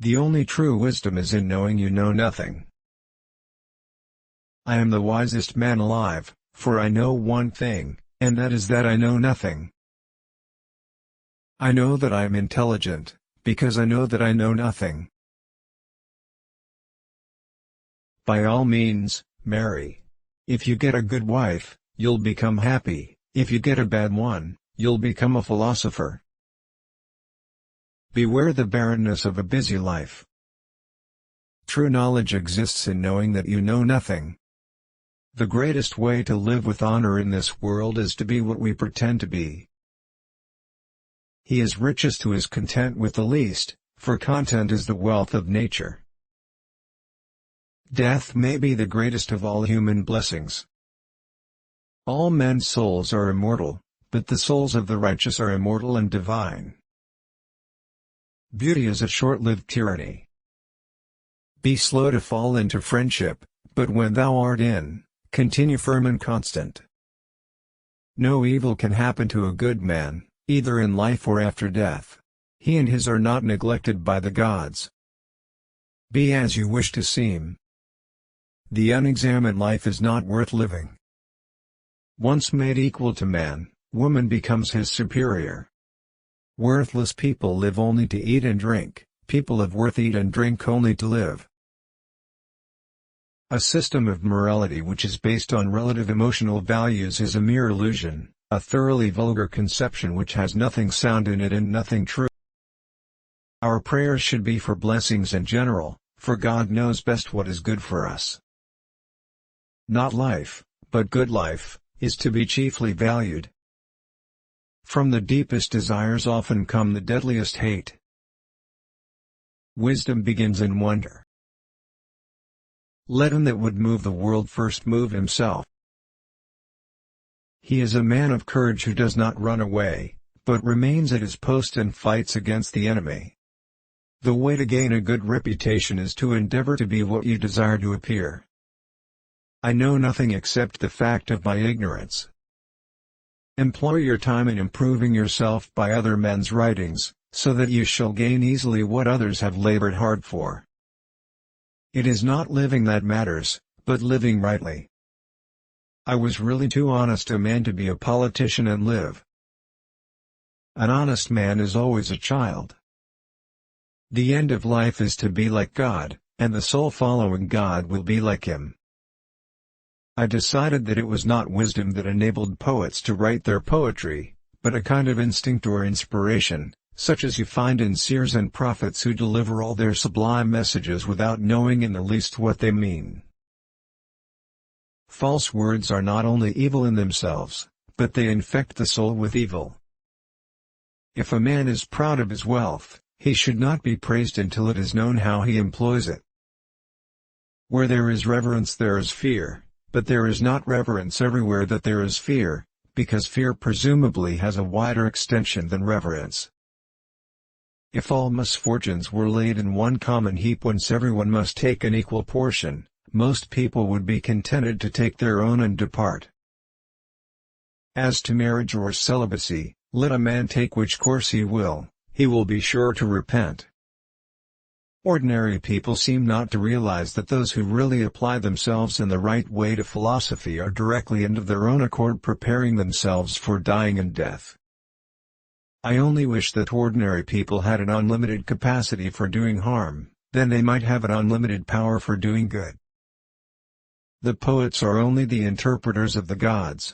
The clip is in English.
The only true wisdom is in knowing you know nothing. I am the wisest man alive, for I know one thing, and that is that I know nothing. I know that I am intelligent, because I know that I know nothing. By all means, marry. If you get a good wife, you'll become happy. If you get a bad one, you'll become a philosopher. Beware the barrenness of a busy life. True knowledge exists in knowing that you know nothing. The greatest way to live with honor in this world is to be what we pretend to be. He is richest who is content with the least, for content is the wealth of nature. Death may be the greatest of all human blessings. All men's souls are immortal, but the souls of the righteous are immortal and divine. Beauty is a short-lived tyranny. Be slow to fall into friendship, but when thou art in, continue firm and constant. No evil can happen to a good man, either in life or after death. He and his are not neglected by the gods. Be as you wish to seem. The unexamined life is not worth living. Once made equal to man, woman becomes his superior. Worthless people live only to eat and drink, people of worth eat and drink only to live. A system of morality which is based on relative emotional values is a mere illusion, a thoroughly vulgar conception which has nothing sound in it and nothing true. Our prayers should be for blessings in general, for God knows best what is good for us. Not life, but good life, is to be chiefly valued. From the deepest desires often come the deadliest hate. Wisdom begins in wonder. Let him that would move the world first move himself. He is a man of courage who does not run away, but remains at his post and fights against the enemy. The way to gain a good reputation is to endeavor to be what you desire to appear. I know nothing except the fact of my ignorance. Employ your time in improving yourself by other men's writings, so that you shall gain easily what others have labored hard for. It is not living that matters, but living rightly. I was really too honest a man to be a politician and live. An honest man is always a child. The end of life is to be like God, and the soul following God will be like Him. I decided that it was not wisdom that enabled poets to write their poetry, but a kind of instinct or inspiration, such as you find in seers and prophets who deliver all their sublime messages without knowing in the least what they mean. False words are not only evil in themselves, but they infect the soul with evil. If a man is proud of his wealth, he should not be praised until it is known how he employs it. Where there is reverence there is fear, but there is not reverence everywhere that there is fear, because fear presumably has a wider extension than reverence. If all misfortunes were laid in one common heap whence everyone must take an equal portion, most people would be contented to take their own and depart. As to marriage or celibacy, let a man take which course he will be sure to repent. Ordinary people seem not to realize that those who really apply themselves in the right way to philosophy are directly and of their own accord preparing themselves for dying and death. I only wish that ordinary people had an unlimited capacity for doing harm, then they might have an unlimited power for doing good. The poets are only the interpreters of the gods,